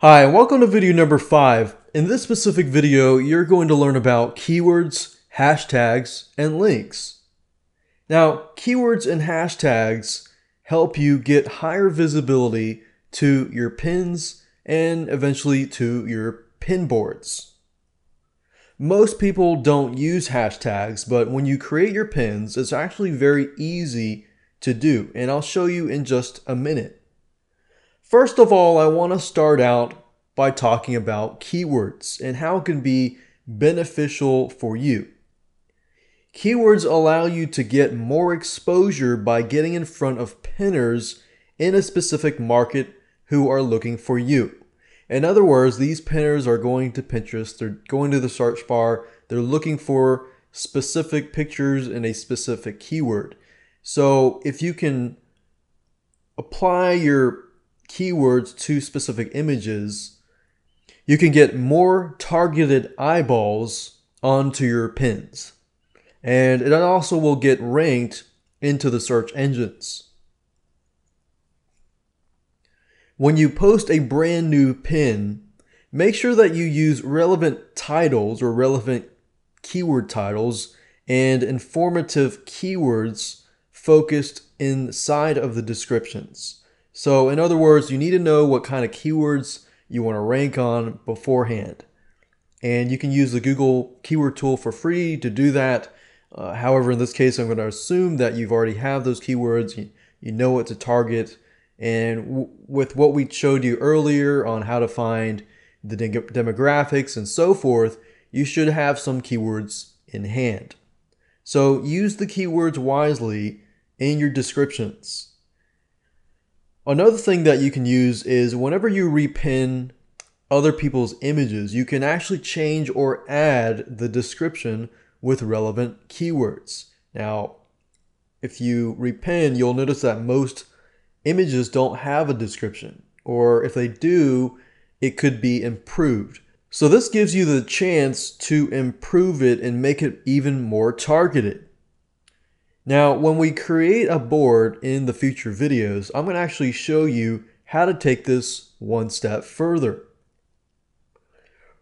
Hi, and welcome to video number 5. In this specific video, you're going to learn about keywords, hashtags, and links. Now, keywords and hashtags help you get higher visibility to your pins and eventually to your pin boards. Most people don't use hashtags, but when you create your pins, it's actually very easy to do, and I'll show you in just a minute. First of all, I want to start out by talking about keywords and how it can be beneficial for you. Keywords allow you to get more exposure by getting in front of pinners in a specific market who are looking for you. In other words, these pinners are going to Pinterest, they're going to the search bar, they're looking for specific pictures in a specific keyword. So if you can apply your keywords to specific images, you can get more targeted eyeballs onto your pins. And it also will get ranked into the search engines. When you post a brand new pin, make sure that you use relevant titles or relevant keyword titles and informative keywords focused inside of the descriptions. So in other words, you need to know what kind of keywords you want to rank on beforehand. And you can use the Google keyword tool for free to do that. However, in this case, I'm going to assume that you've already have those keywords. You know what to target. And with what we showed you earlier on how to find the demographics and so forth, you should have some keywords in hand. So use the keywords wisely in your descriptions. Another thing that you can use is whenever you repin other people's images, you can actually change or add the description with relevant keywords. Now, if you repin, you'll notice that most images don't have a description, or if they do, it could be improved. So this gives you the chance to improve it and make it even more targeted. Now, when we create a board in the future videos, I'm going to actually show you how to take this one step further.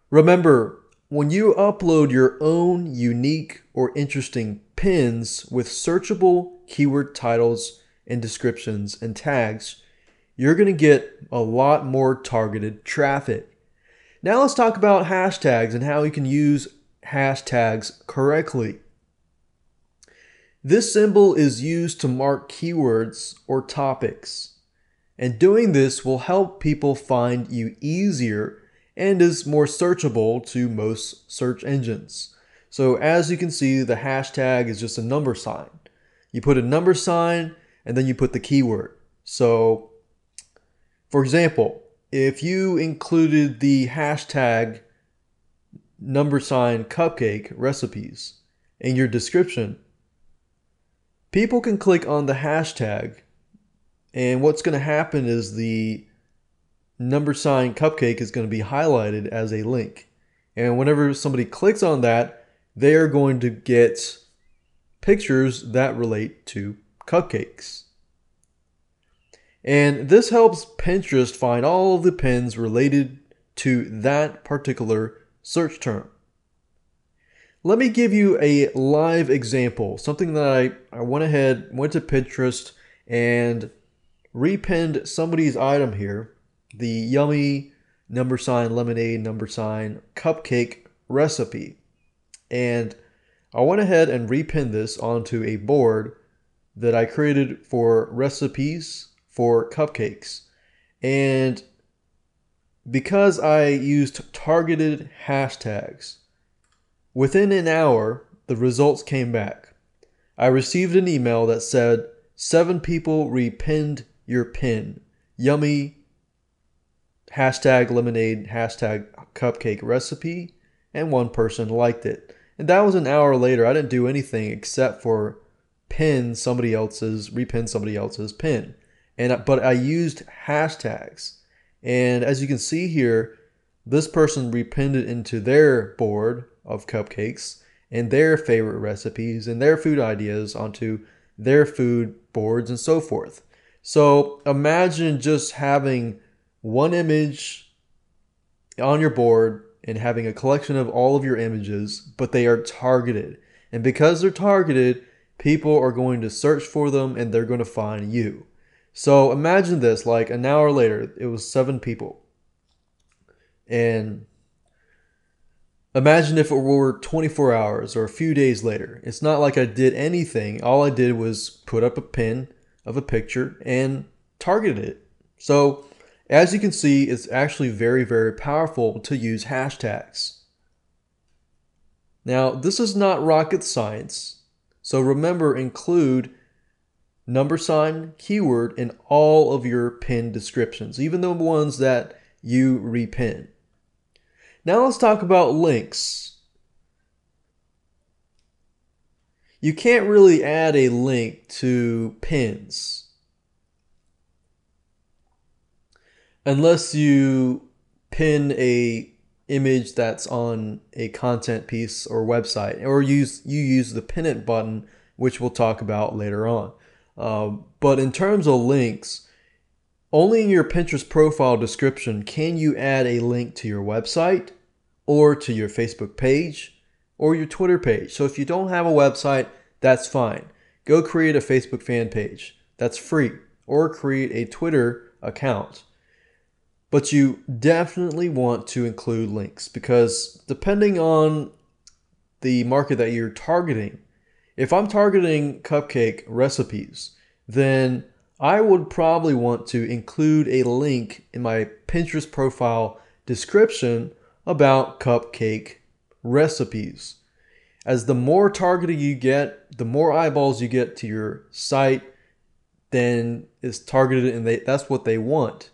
Remember, when you upload your own unique or interesting pins with searchable keyword titles and descriptions and tags, you're going to get a lot more targeted traffic. Now let's talk about hashtags and how you can use hashtags correctly. This symbol is used to mark keywords or topics, and doing this will help people find you easier and is more searchable to most search engines. So as you can see, the hashtag is just a number sign. You put a number sign and then you put the keyword. So for example, if you included the hashtag number sign cupcake recipes in your description, people can click on the hashtag, and what's going to happen is the number sign cupcake is going to be highlighted as a link. And whenever somebody clicks on that, they are going to get pictures that relate to cupcakes. And this helps Pinterest find all of the pins related to that particular search term. Let me give you a live example, something that I went to Pinterest and repinned somebody's item here, the yummy number sign lemonade number sign cupcake recipe. And I went ahead and repinned this onto a board that I created for recipes for cupcakes. And because I used targeted hashtags, within an hour, the results came back. I received an email that said 7 people repinned your pin. Yummy, hashtag lemonade, hashtag cupcake recipe, and 1 person liked it. And that was an hour later. I didn't do anything except for repin somebody else's pin. But I used hashtags. And as you can see here, this person repinned it into their board of cupcakes and their favorite recipes and their food ideas onto their food boards and so forth. So imagine just having one image on your board and having a collection of all of your images, but they are targeted. And because they're targeted, people are going to search for them and they're going to find you. So imagine this, like an hour later, it was 7 people. And imagine if it were 24 hours or a few days later. It's not like I did anything. All I did was put up a pin of a picture and targeted it. So as you can see, it's actually very, very powerful to use hashtags. Now, this is not rocket science. So remember, include #, keyword in all of your pin descriptions, even the ones that you repin. Now let's talk about links. You can't really add a link to pins unless you pin a image that's on a content piece or website, or you use the pin it button, which we'll talk about later on. But in terms of links, only in your Pinterest profile description can you add a link to your website or to your Facebook page or your Twitter page. So if you don't have a website, that's fine. Go create a Facebook fan page. That's free. Or create a Twitter account. But you definitely want to include links because depending on the market that you're targeting, if I'm targeting cupcake recipes, then I would probably want to include a link in my Pinterest profile description about cupcake recipes. As the more targeted you get, the more eyeballs you get to your site, then it's targeted and that's what they want.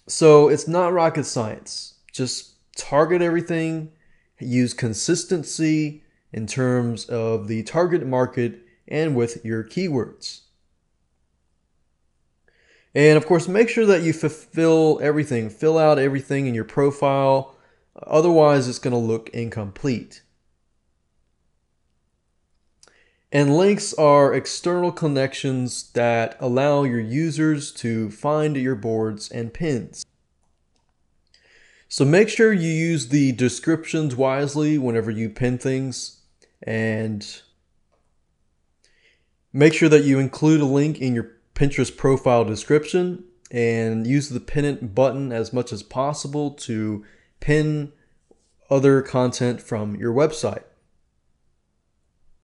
So it's not rocket science. Just target everything, use consistency in terms of the target market and with your keywords. And of course, make sure that you fill out everything in your profile. Otherwise, it's going to look incomplete. And links are external connections that allow your users to find your boards and pins. So make sure you use the descriptions wisely whenever you pin things, and make sure that you include a link in your Pinterest profile description and use the pin it button as much as possible to pin other content from your website.